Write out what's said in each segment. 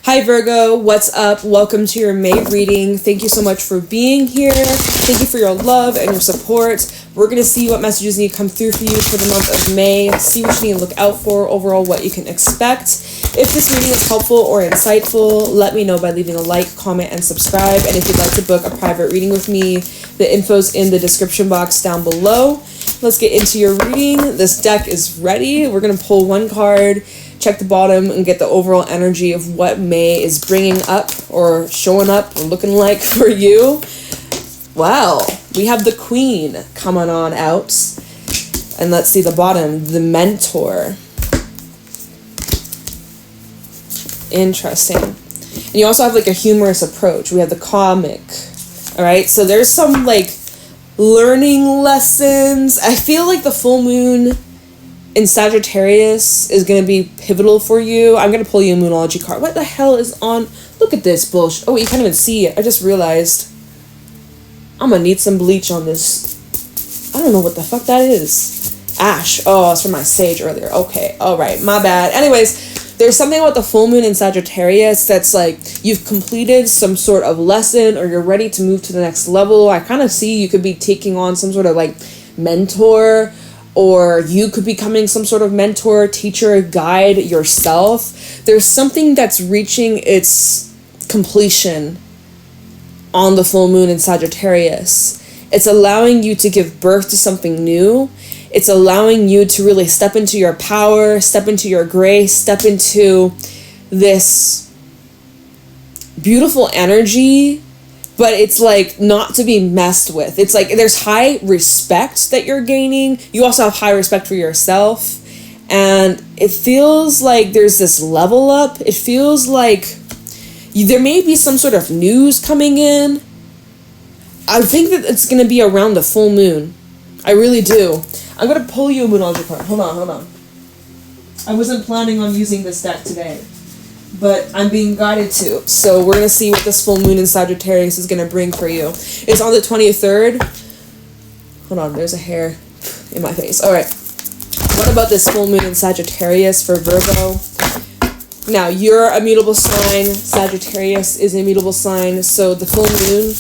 Hi Virgo, what's up? Welcome to your May reading. Thank you so much for being here. Thank you for your love and your support. We're going to see what messages need to come through for you for the month of May. See what you need to look out for, overall what you can expect. If this reading is helpful or insightful, let me know by leaving a like, comment, and subscribe. And if you'd like to book a private reading with me, the info's in the description box down below. Let's get into your reading. This deck is ready. We're going to pull one card, check the bottom, and get the overall energy of what May is bringing up or showing up or looking like for you. Wow, we have the Queen coming on out. And let's see the bottom, the Mentor. Interesting. And you also have like a humorous approach. We have the comic. All right, so there's some like learning lessons. I feel like the full moon in Sagittarius is going to be pivotal for you. I'm going to pull you a Moonology card. What the hell is on? Look at this bullshit. Oh, you can't even see it. I just realized. I'm going to need some bleach on this. I don't know what the fuck that is. Ash. Oh, it's from my sage earlier. Okay. All right. My bad. Anyways, there's something about the full moon in Sagittarius that's like you've completed some sort of lesson or you're ready to move to the next level. I kind of see you could be taking on some sort of like mentor, or you could be becoming some sort of mentor, teacher, guide yourself. There's something that's reaching its completion on the full moon in Sagittarius. It's allowing you to give birth to something new. It's allowing you to really step into your power, step into your grace, step into this beautiful energy, but it's like not to be messed with. It's like there's high respect that you're gaining. You also have high respect for yourself. And it feels like there's this level up. It feels like there may be some sort of news coming in. I think that it's going to be around the full moon. I really do. I'm going to pull you a Moonology card. Hold on. I wasn't planning on using this deck today, but I'm being guided to. So we're going to see what this full moon in Sagittarius is going to bring for you. It's on the 23rd. Hold on, there's a hair in my face. All right. What about this full moon in Sagittarius for Virgo? Now, you're a mutable sign. Sagittarius is a mutable sign. So the full moon,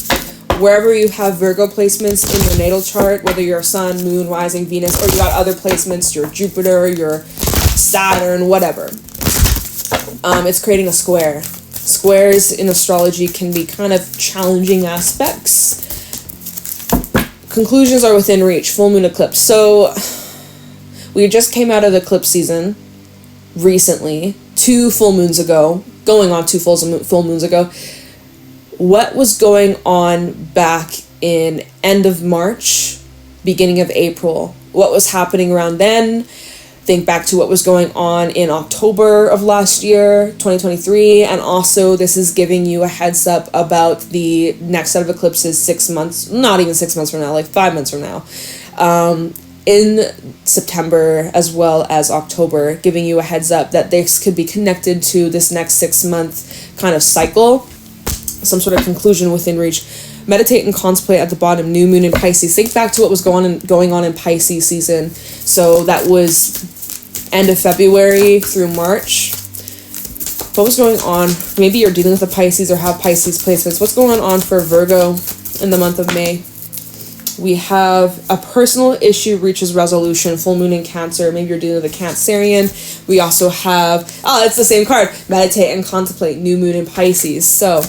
wherever you have Virgo placements in your natal chart, whether you're sun, moon, rising, Venus, or you got other placements, your Jupiter, your Saturn, whatever. It's creating a square. Squares in astrology can be kind of challenging aspects. Conclusions are within reach. Full moon eclipse. So we just came out of the eclipse season recently, 2 full moons ago, going on 2 full moons ago. What was going on back in end of March, beginning of April? What was happening around then? Think back to what was going on in October of last year, 2023, and also this is giving you a heads up about the next set of eclipses 6 months, not even 6 months from now, like 5 months from now, in September as well as October, giving you a heads up that this could be connected to this next 6-month kind of cycle, some sort of conclusion within reach. Meditate and contemplate at the bottom, new moon in Pisces. Think back to what was going on in Pisces season. So that was end of February through March. What was going on? Maybe you're dealing with a Pisces or have Pisces placements. What's going on for Virgo in the month of May? We have a personal issue reaches resolution, full moon in Cancer. Maybe you're dealing with a Cancerian. We also have, it's the same card, meditate and contemplate, new moon in Pisces. So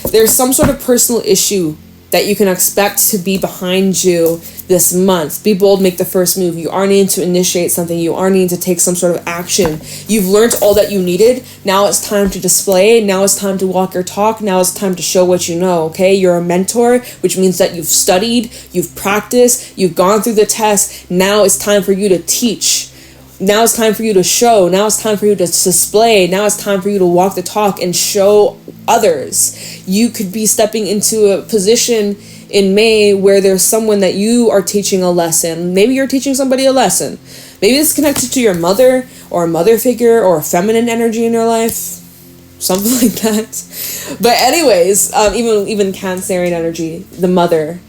there's some sort of personal issue that you can expect to be behind you this month. Be bold, make the first move. You are needing to initiate something. You are needing to take some sort of action. You've learned all that you needed. Now it's time to display. Now it's time to walk your talk. Now it's time to show what you know, okay? You're a mentor, which means that you've studied, you've practiced, you've gone through the test. Now it's time for you to teach. Now it's time for you to show. Now it's time for you to display. Now it's time for you to walk the talk and show others. You could be stepping into a position in May where there's someone that you are teaching a lesson. Maybe you're teaching somebody a lesson. Maybe it's connected to your mother or a mother figure or a feminine energy in your life. Something like that. But anyways, even Cancerian energy, the mother.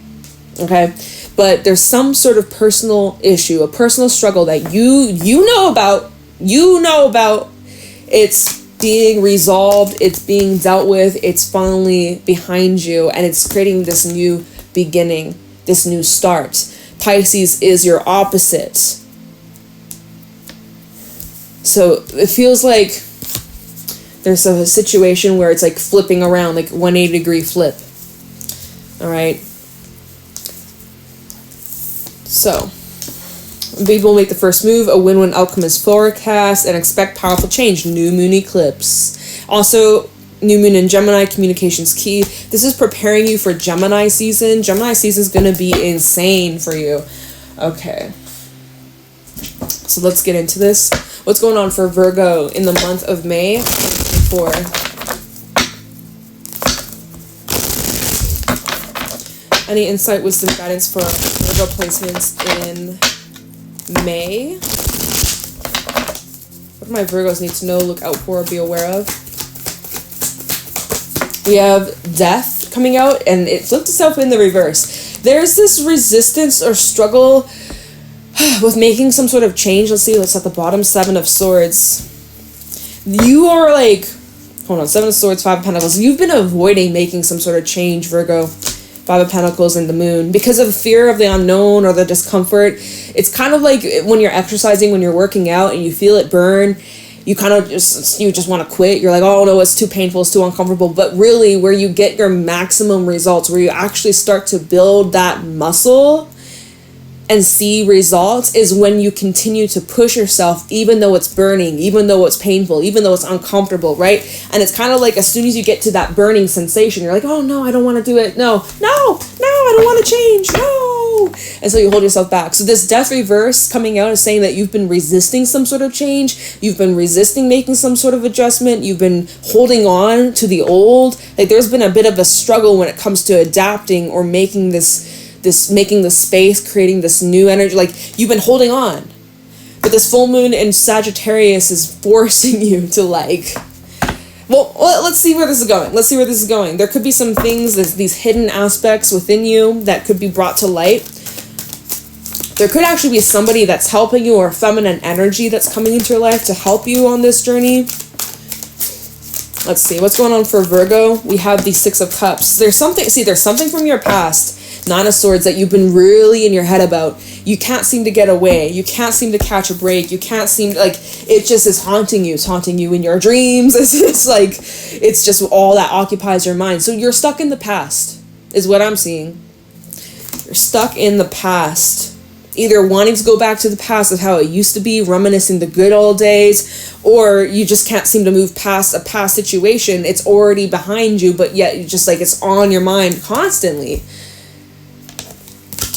Okay? But there's some sort of personal issue, a personal struggle that you know about. It's being resolved, it's being dealt with, it's finally behind you, and it's creating this new beginning, this new start. Pisces is your opposite. So it feels like there's a situation where it's like flipping around, like 180-degree flip. All right. So people make the first move, a win-win outcome is forecast, and expect powerful change, new moon eclipse. Also, new moon in Gemini, communication's key. This is preparing you for Gemini season. Gemini season is going to be insane for you. Okay. So let's get into this. What's going on for Virgo in the month of May 2024? Any insight, wisdom, guidance for Virgo placements in May? What do my Virgos need to know, look out for, be aware of? We have death coming out, and it flipped itself in the reverse. There's this resistance or struggle with making some sort of change. Let's see, let's at the bottom, 7 of Swords. You are like, hold on, 7 of Swords, 5 of Pentacles. You've been avoiding making some sort of change, Virgo. 5 of Pentacles and the Moon. Because of fear of the unknown or the discomfort. It's kind of like when you're exercising, when you're working out and you feel it burn, you kind of just want to quit. You're like, oh no, it's too painful, it's too uncomfortable. But really, where you get your maximum results, where you actually start to build that muscle and see results, is when you continue to push yourself, even though it's burning, even though it's painful, even though it's uncomfortable, right? And it's kind of like as soon as you get to that burning sensation, you're like, oh no, I don't want to do it. No, I don't want to change. No. And so you hold yourself back. So this death reverse coming out is saying that you've been resisting some sort of change. You've been resisting making some sort of adjustment. You've been holding on to the old. Like there's been a bit of a struggle when it comes to adapting or making making the space, creating this new energy. Like you've been holding on, but this full moon in Sagittarius is forcing you to like, well, let's see where this is going. There could be some things, these hidden aspects within you that could be brought to light. There could actually be somebody that's helping you, or feminine energy that's coming into your life to help you on this journey. Let's see what's going on for Virgo. We have the 6 of Cups. There's something from your past, 9 of Swords, that you've been really in your head about. You can't seem to get away. You can't seem to catch a break. You can't seem to, like, it just is haunting you. It's haunting you in your dreams. It's like, it's just all that occupies your mind. So you're stuck in the past, is what I'm seeing. You're stuck in the past. Either wanting to go back to the past of how it used to be, reminiscing the good old days, or you just can't seem to move past a past situation. It's already behind you, but yet just like it's on your mind constantly.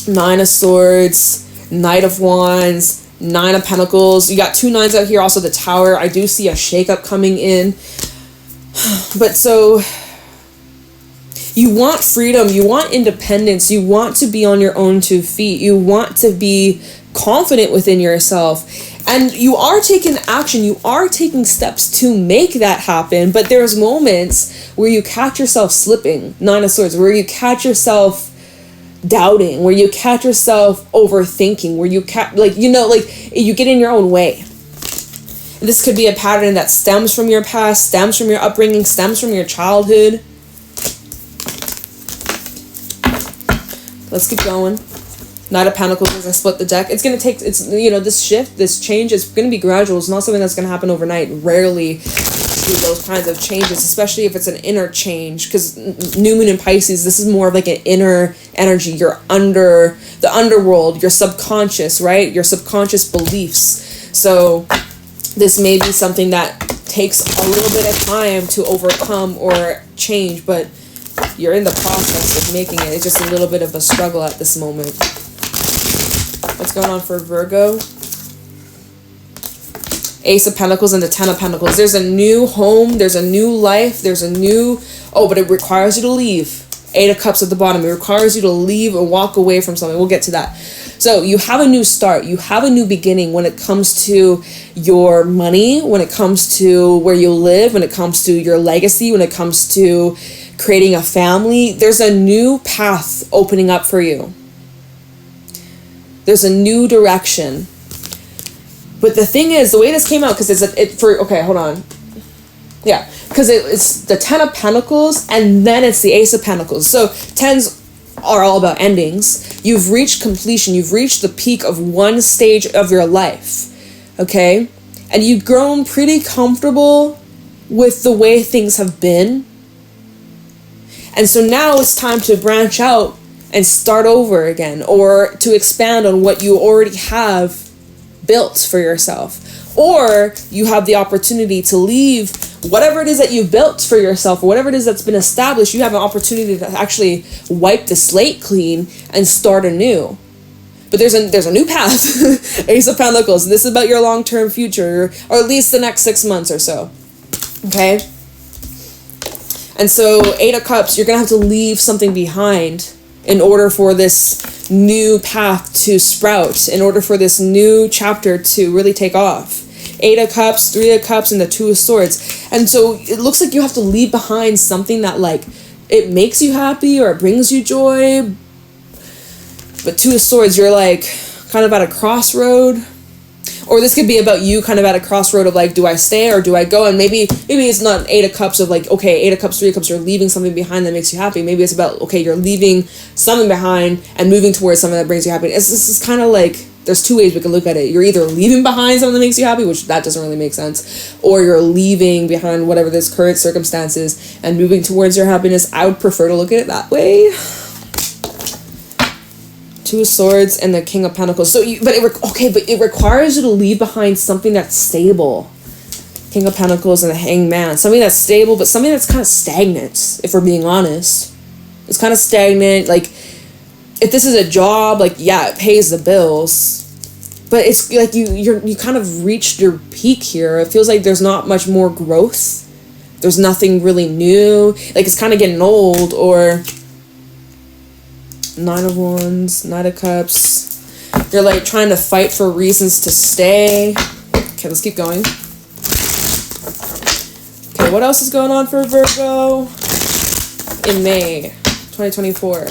9 of Swords, Knight of Wands, 9 of Pentacles. You got 2 9s out here. Also the Tower. I do see a shakeup coming in. But so you want freedom. You want independence. You want to be on your own 2 feet. You want to be confident within yourself. And you are taking action. You are taking steps to make that happen. But there's moments where you catch yourself slipping. 9 of Swords. Where you catch yourself doubting, where you catch yourself overthinking, where you you get in your own way. And this could be a pattern that stems from your past, stems from your upbringing, stems from your childhood. Let's keep going. Knight of Pentacles, as I split the deck. It's going to take, this shift, this change is going to be gradual. It's not something that's going to happen overnight. Rarely do those kinds of changes, especially if it's an inner change, because new moon in Pisces, this is more of like an inner energy. You're under the underworld, your subconscious, right? Your subconscious beliefs. So this may be something that takes a little bit of time to overcome or change, but you're in the process of making it. It's just a little bit of a struggle at this moment. What's going on for Virgo? Ace of Pentacles and the 10 of Pentacles. There's a new home. There's a new life. There's a new... Oh, but it requires you to leave. 8 of Cups at the bottom. It requires you to leave or walk away from something. We'll get to that. So you have a new start. You have a new beginning when it comes to your money, when it comes to where you live, when it comes to your legacy, when it comes to creating a family. There's a new path opening up for you. There's a new direction. But the thing is, the way this came out, because okay, hold on. Yeah, because it's the 10 of Pentacles, and then it's the Ace of Pentacles. So 10s are all about endings. You've reached completion. You've reached the peak of one stage of your life, okay? And you've grown pretty comfortable with the way things have been. And so now it's time to branch out and start over again, or to expand on what you already have built for yourself. Or you have the opportunity to leave whatever it is that you've built for yourself, or whatever it is that's been established. You have an opportunity to actually wipe the slate clean and start anew. But there's a new path. Ace of Pentacles. This is about your long-term future, or at least the next 6 months or so. Okay? And so 8 of Cups, you're going to have to leave something behind in order for this new path to sprout, in order for this new chapter to really take off. 8 of Cups, 3 of Cups, and the 2 of Swords. And so it looks like you have to leave behind something that, like, it makes you happy or it brings you joy. But 2 of Swords, you're like kind of at a crossroad. Or this could be about you kind of at a crossroad of like, do I stay or do I go? And maybe it's not 8 of Cups of like, okay, 8 of Cups, 3 of Cups, you're leaving something behind that makes you happy. Maybe it's about, okay, you're leaving something behind and moving towards something that brings you happiness. This is kind of like, there's 2 ways we can look at it. You're either leaving behind something that makes you happy, which that doesn't really make sense, or you're leaving behind whatever this current circumstance is and moving towards your happiness. I would prefer to look at it that way. 2 of Swords and the King of Pentacles. So, but it requires you to leave behind something that's stable. King of Pentacles and the Hanged Man. Something that's stable, but something that's kind of stagnant, if we're being honest. It's kind of stagnant. Like, if this is a job, like, yeah, it pays the bills. But it's like you kind of reached your peak here. It feels like there's not much more growth. There's nothing really new. Like, it's kind of getting old, or 9 of Wands, 9 of Cups. You're like trying to fight for reasons to stay. Okay, let's keep going. Okay, what else is going on for Virgo in May 2024?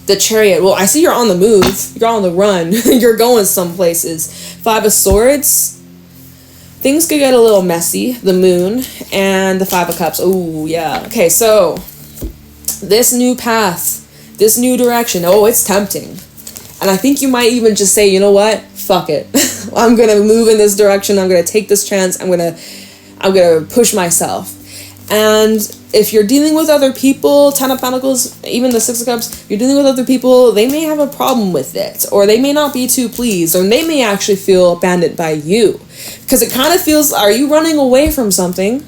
The Chariot. Well, I see you're on the move. You're on the run. You're going some places. 5 of Swords. Things could get a little messy. The Moon and the 5 of Cups. Oh, yeah. Okay, so this new path, this new direction, oh, it's tempting. And I think you might even just say, you know what? Fuck it. I'm going to move in this direction. I'm going to take this chance. I'm going to push myself. And if you're dealing with other people, 10 of Pentacles, even the 6 of Cups, you're dealing with other people, they may have a problem with it, or they may not be too pleased, or they may actually feel abandoned by you. Because it kind of feels, are you running away from something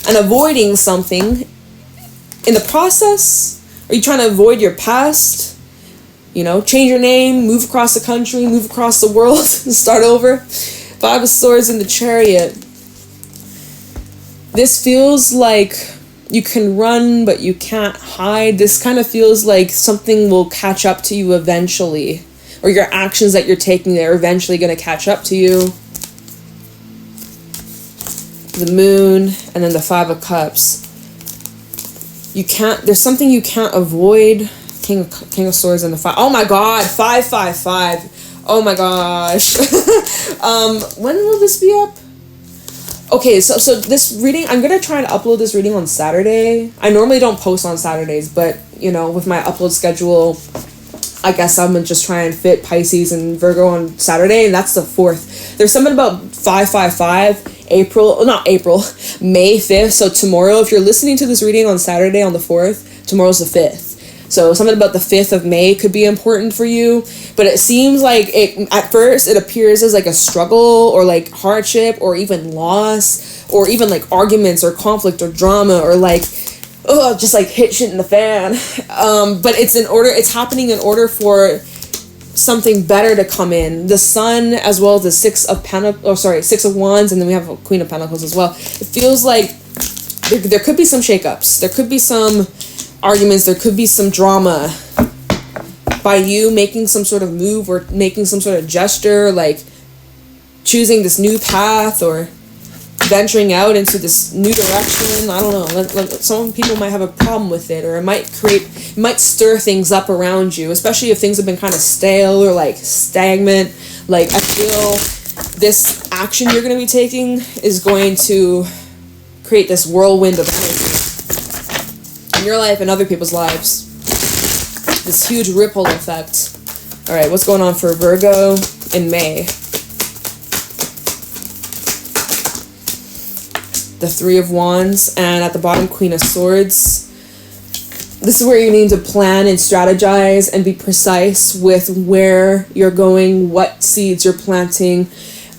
and avoiding something in the process? Are you trying to avoid your past? You know, change your name, move across the country, move across the world, start over? 5 of Swords in the Chariot. This feels like you can run, but you can't hide. This kind of feels like something will catch up to you eventually. Or your actions that you're taking, they're eventually going to catch up to you. The Moon, and then the 5 of Cups. There's something you can't avoid. King of Swords and the 5. Oh my god, 555. Oh my gosh. When will this be up? Okay, so this reading, I'm going to try to upload this reading on Saturday. I normally don't post on Saturdays, but, you know, with my upload schedule, I guess I'm going to just try and fit Pisces and Virgo on Saturday, and that's the 4th. There's something about 555, May 5th, so tomorrow, if you're listening to this reading on Saturday on the 4th, tomorrow's the 5th. So something about the 5th of May could be important for you, but it seems like at first it appears as like a struggle or like hardship or even loss or even like arguments or conflict or drama or like, just like hit shit in the fan. But it's happening in order for something better to come in. The Sun as well as the 6 of Wands, and then we have a Queen of Pentacles as well. It feels like there could be some shakeups. There could be some arguments, there could be some drama by you making some sort of move or making some sort of gesture, like choosing this new path or venturing out into this new direction. I don't know. Some people might have a problem with it, or it might stir things up around you, especially if things have been kind of stale or like stagnant. Like, I feel this action you're going to be taking is going to create this whirlwind of energy in your life and other people's lives. This huge ripple effect. All right, what's going on for Virgo in May? The Three of Wands, and at the bottom, Queen of Swords. This is where you need to plan and strategize and be precise with where you're going, what seeds you're planting.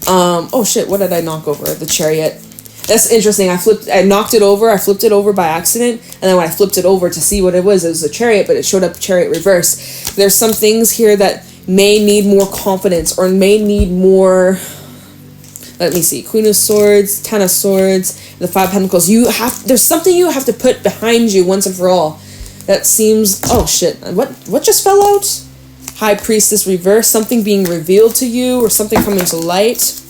Oh shit, what did I knock over? The Chariot. That's interesting. I knocked it over. I flipped it over by accident. And then when I flipped it over to see what it was a Chariot, but it showed up Chariot reverse. There's some things here that may need more confidence or may need more... Let me see. Queen of Swords, Ten of Swords, the Five of Pentacles. There's something you have to put behind you once and for all. That seems... Oh, shit. What just fell out? High Priestess reverse. Something being revealed to you or something coming to light.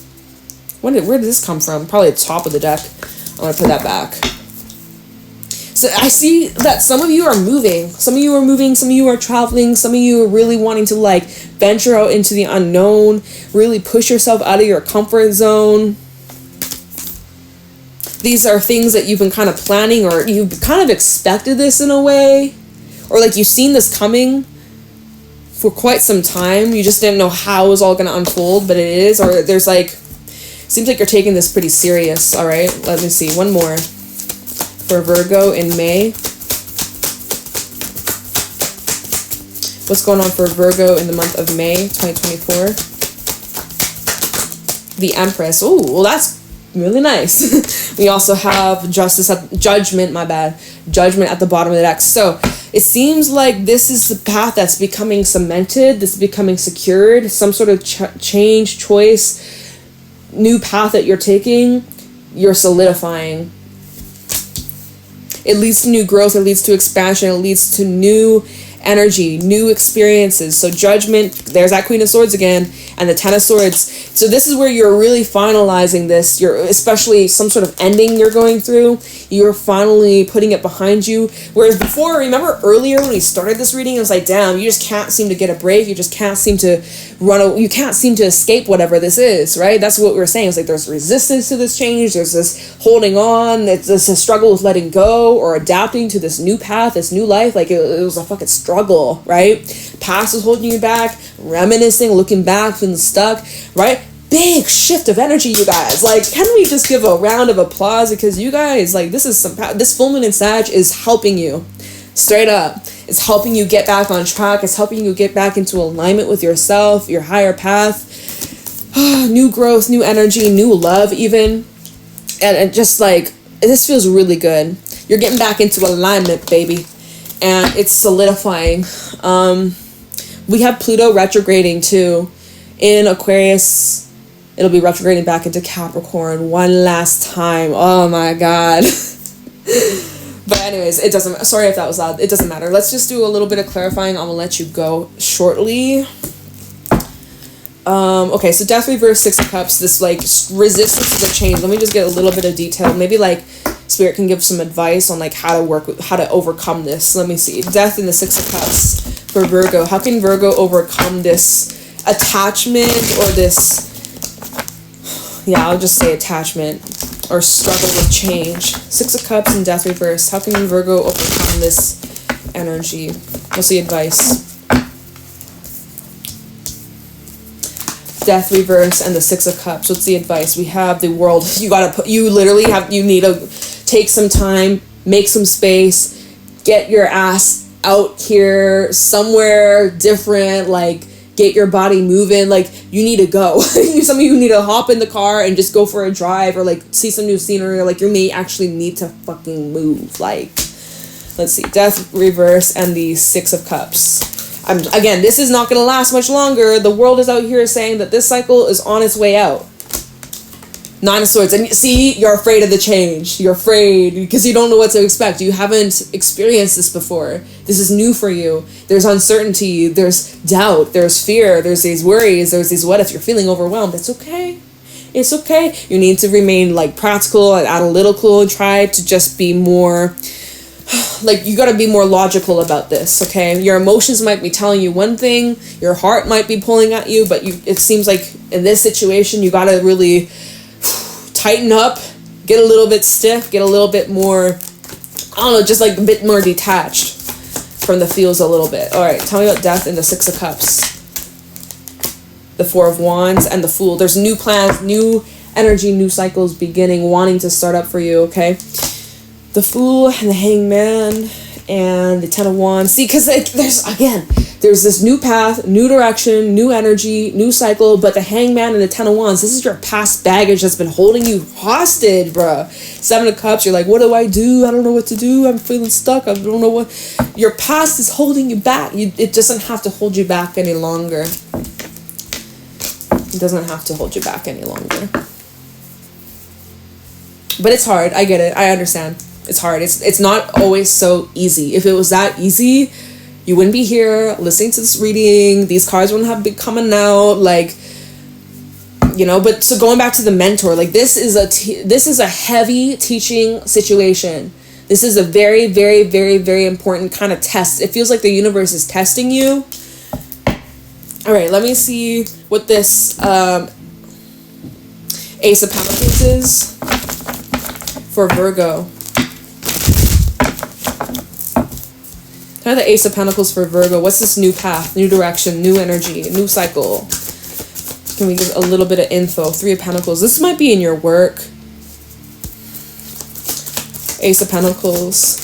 Where did this come from? Probably the top of the deck. I'm going to put that back. So I see that some of you are moving. Some of you are moving. Some of you are traveling. Some of you are really wanting to like venture out into the unknown. Really push yourself out of your comfort zone. These are things that you've been kind of planning, or you've kind of expected this in a way. Or like you've seen this coming for quite some time. You just didn't know how it was all going to unfold, but it is. Or there's like, seems like you're taking this pretty serious. All right, let me see. One more for Virgo in May. What's going on for Virgo in the month of May 2024? The Empress. Oh, well, that's really nice. We also have Judgment at the bottom of the deck. So it seems like this is the path that's becoming cemented, this is becoming secured, some sort of change, choice, new path that you're taking, you're solidifying. It leads to new growth, it leads to expansion, it leads to new energy, new experiences. So Judgment, there's that Queen of Swords again, and the Ten of Swords. So this is where you're really finalizing this. You're especially some sort of ending you're going through. You're finally putting it behind you. Whereas before, remember earlier when we started this reading, it was like, damn, you just can't seem to get a break. You just can't seem to you can't seem to escape whatever this is, right? That's what we were saying. It's like there's resistance to this change. There's this holding on. It's a struggle with letting go or adapting to this new path, this new life. Like it was a fucking struggle, right? Past is holding you back, reminiscing, looking back, feeling stuck, right? Big shift of energy, you guys. Like, can we just give a round of applause? Because you guys, like, this full moon in Sag is helping you. Straight up. It's helping you get back on track. It's helping you get back into alignment with yourself, your higher path. New growth, new energy, new love even. And just like, this feels really good. You're getting back into alignment, baby. And it's solidifying. We have Pluto retrograding too in Aquarius. It'll be retrograding back into Capricorn one last time. Oh my god. But anyways, it doesn't, sorry if that was loud. It doesn't matter. Let's just do a little bit of clarifying. I'm gonna let you go shortly. Okay, so Death reverse, Six of Cups, this like resistance to the change. Let me just get a little bit of detail. Maybe like Spirit can give some advice on like how to overcome this. Let me see. Death and the Six of Cups for Virgo. How can Virgo overcome this attachment or this, yeah, I'll just say attachment or struggle with change? Six of Cups and Death reverse. How can Virgo overcome this energy? What's the advice? Death reverse and the Six of Cups. What's the advice? We have the World. You need to take some time, make some space, get your ass out here somewhere different, like get your body moving. Like you need to go. Some of you need to hop in the car and just go for a drive or like see some new scenery, or like you may actually need to fucking move. Like, let's see, Death reverse and the Six of Cups. Again, this is not going to last much longer. The world is out here saying that this cycle is on its way out. Nine of Swords. And see, you're afraid of the change. You're afraid because you don't know what to expect. You haven't experienced this before. This is new for you. There's uncertainty. There's doubt. There's fear. There's these worries. There's these what if. You're feeling overwhelmed. It's okay. It's okay. You need to remain like practical and analytical and try to just be more like, you gotta be more logical about this, okay? Your emotions might be telling you one thing, your heart might be pulling at you, but it seems like in this situation, you gotta really tighten up, get a little bit stiff, get a little bit more, I don't know, just like a bit more detached from the feels a little bit. All right, tell me about death and the Six of Cups, the Four of Wands, and the Fool. There's new plans, new energy, new cycles beginning, wanting to start up for you, okay? The Fool and the Hangman and the Ten of Wands. See, because there's this new path, new direction, new energy, new cycle, but the Hangman and the Ten of Wands, this is your past baggage that's been holding you hostage, bruh. Seven of Cups, you're like, what do? I don't know what to do. I'm feeling stuck. I don't know what. Your past is holding you back. It doesn't have to hold you back any longer. It doesn't have to hold you back any longer. But it's hard. I get it. I understand. It's hard. It's not always so easy. If it was that easy, you wouldn't be here listening to this reading. These cards wouldn't have been coming out. Like, you know, but so going back to the mentor, like, this is a heavy teaching situation. This is a very, very, very, very important kind of test. It feels like the universe is testing you. All right, let me see what this Ace of Pentacles is for Virgo. Kind of the Ace of Pentacles for Virgo. What's this new path, new direction, new energy, new cycle? Can we give a little bit of info? Three of Pentacles. This might be in your work. Ace of Pentacles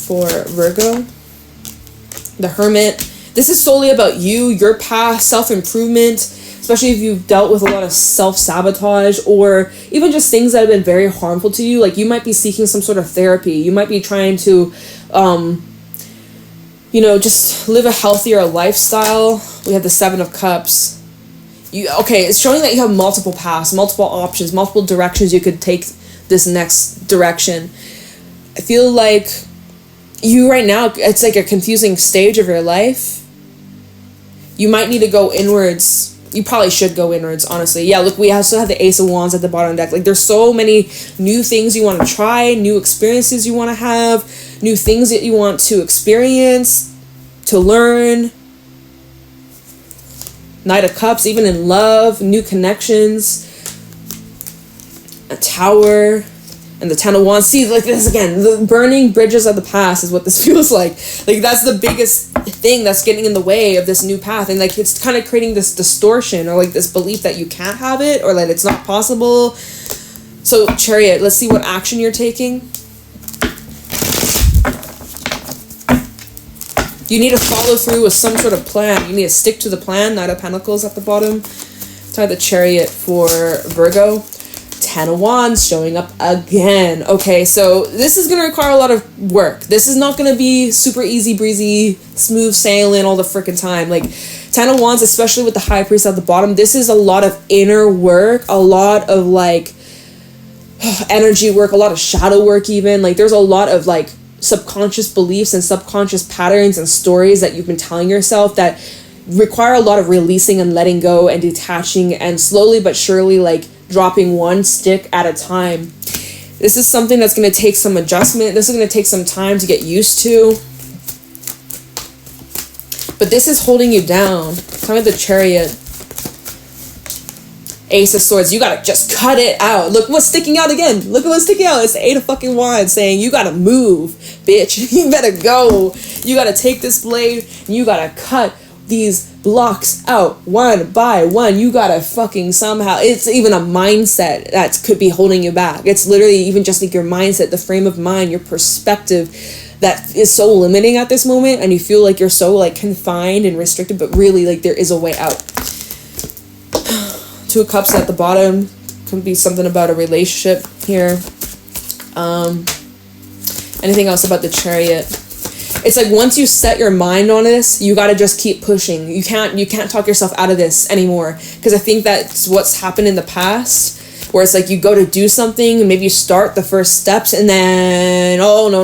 for Virgo. The Hermit. This is solely about you, your past, self-improvement, especially if you've dealt with a lot of self-sabotage or even just things that have been very harmful to you. Like, you might be seeking some sort of therapy. You might be trying to, you know, just live a healthier lifestyle. We have the Seven of Cups. It's showing that you have multiple paths, multiple options, multiple directions you could take this next direction. I feel like you right now, it's like a confusing stage of your life. You might need to go inwards. You probably should go inwards, honestly. Yeah, look, we also have the Ace of Wands at the bottom of the deck. Like, there's so many new things you want to try, new experiences you want to have, new things that you want to experience, to learn. Knight of Cups, even in love, new connections. A Tower. And the Ten of Wands. See, like, this again, the burning bridges of the past is what this feels like. Like, that's the biggest thing that's getting in the way of this new path. And, like, it's kind of creating this distortion or, like, this belief that you can't have it or that it's not possible. So, Chariot, let's see what action you're taking. You need to follow through with some sort of plan. You need to stick to the plan. Knight of Pentacles at the bottom. Try the Chariot for Virgo. Ten of Wands showing up again. Okay, so this is going to require a lot of work. This is not going to be super easy breezy, smooth sailing all the freaking time. Like, Ten of Wands, especially with the High Priest at the bottom, this is a lot of inner work, a lot of, like, energy work, a lot of shadow work even. Like, there's a lot of, like, subconscious beliefs and subconscious patterns and stories that you've been telling yourself that require a lot of releasing and letting go and detaching and slowly but surely, like, dropping one stick at a time. This is something that's going to take some adjustment. This is going to take some time to get used to. But this is holding you down. Time of the Chariot. Ace of Swords. You got to just cut it out. Look what's sticking out again. Look at what's sticking out. It's the Eight of fucking Wands saying you got to move, bitch. You better go. You got to take this blade and you got to cut these blocks out one by one. You gotta fucking somehow, it's even a mindset that could be holding you back. It's literally even just like your mindset, the frame of mind, your perspective that is so limiting at this moment, and you feel like you're so, like, confined and restricted, but really, like, there is a way out. Two of Cups at the bottom. Could be something about a relationship here. Anything else about the Chariot? It's like once you set your mind on this, you got to just keep pushing. You can't talk yourself out of this anymore, because I think that's what's happened in the past, where it's like you go to do something and maybe you start the first steps and then, oh, no,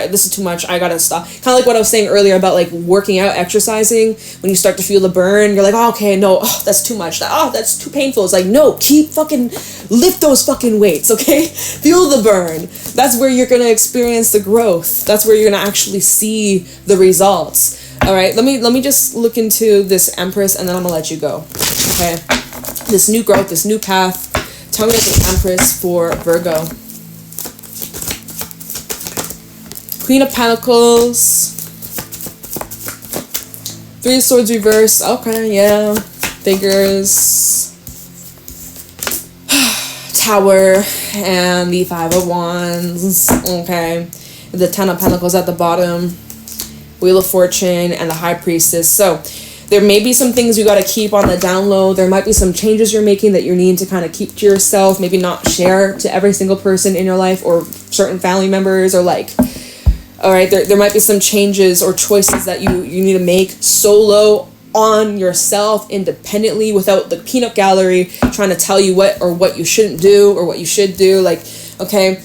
this is too much. I got to stop. Kind of like what I was saying earlier about, like, working out, exercising. When you start to feel the burn, you're like, oh, okay, no, that's too much. Oh, that's too painful. It's like, no, keep fucking lift those fucking weights, okay? Feel the burn. That's where you're gonna experience the growth. That's where you're gonna actually see the results. All right, let me just look into this Empress, and then I'm gonna let you go. Okay, this new growth, this new path. Tell me the Empress for Virgo. Queen of Pentacles. Three of Swords reverse. Okay, yeah. Figures. Tower and the Five of Wands. Okay. The Ten of Pentacles at the bottom. Wheel of Fortune and the High Priestess. So there may be some things you got to keep on the down low. There might be some changes you're making that you need to kind of keep to yourself. Maybe not share to every single person in your life or certain family members, or like, all right, there might be some changes or choices that you need to make solo on yourself, independently, without the peanut gallery trying to tell you what you shouldn't do or what you should do. Like, okay,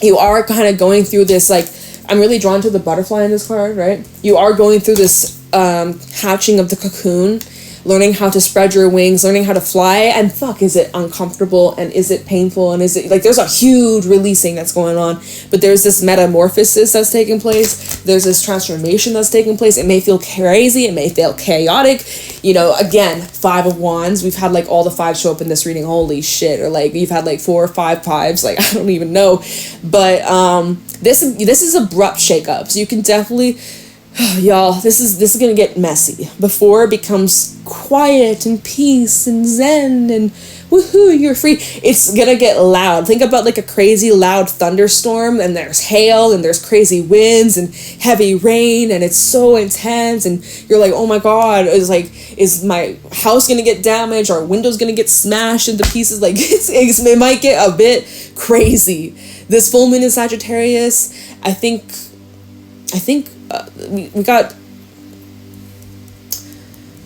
you are kind of going through this, like, I'm really drawn to the butterfly in this card, right? You are going through this hatching of the cocoon, learning how to spread your wings, learning how to fly, and fuck, is it uncomfortable, and is it painful, and is it, like, there's a huge releasing that's going on, but there's this metamorphosis that's taking place, there's this transformation that's taking place. It may feel crazy, it may feel chaotic, you know. Again, Five of Wands, we've had like all the fives show up in this reading, holy shit, or like you've had like 4 or 5 fives, like I don't even know, but this is abrupt shakeup, so you can definitely, y'all, this is gonna get messy before it becomes quiet and peace and zen and woohoo, you're free. It's gonna get loud. Think about like a crazy loud thunderstorm, and there's hail and there's crazy winds and heavy rain, and it's so intense, and you're like, oh my god, it's like, is my house gonna get damaged? Or windows gonna get smashed into pieces? Like it might get a bit crazy. This full moon in Sagittarius, I think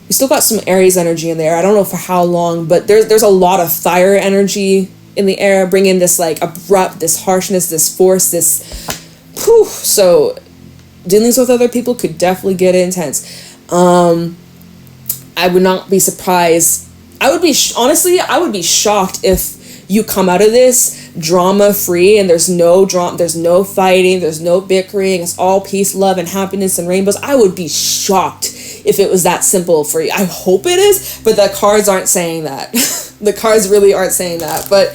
we still got some Aries energy in there. I don't know for how long, but there's a lot of fire energy in the air, bringing this like abrupt, this harshness, this force, this whew. So dealings with other people could definitely get intense. I would not be surprised. I would be honestly, I would be shocked if you come out of this drama free and there's no drama, there's no fighting, there's no bickering, it's all peace, love, and happiness and rainbows. I would be shocked if it was that simple for you. I hope it is, but the cards aren't saying that. The cards really aren't saying that. But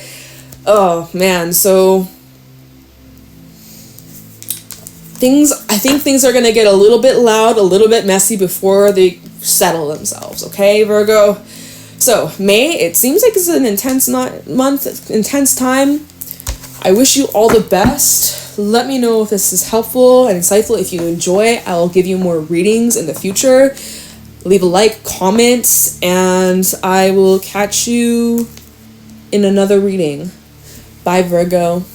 oh man, so I think things are gonna get a little bit loud, a little bit messy before they settle themselves. Okay, Virgo. So May, it seems like it's an intense month, intense time. I wish you all the best. Let me know if this is helpful and insightful. If you enjoy, I will give you more readings in the future. Leave a like, comment, and I will catch you in another reading. Bye, Virgo.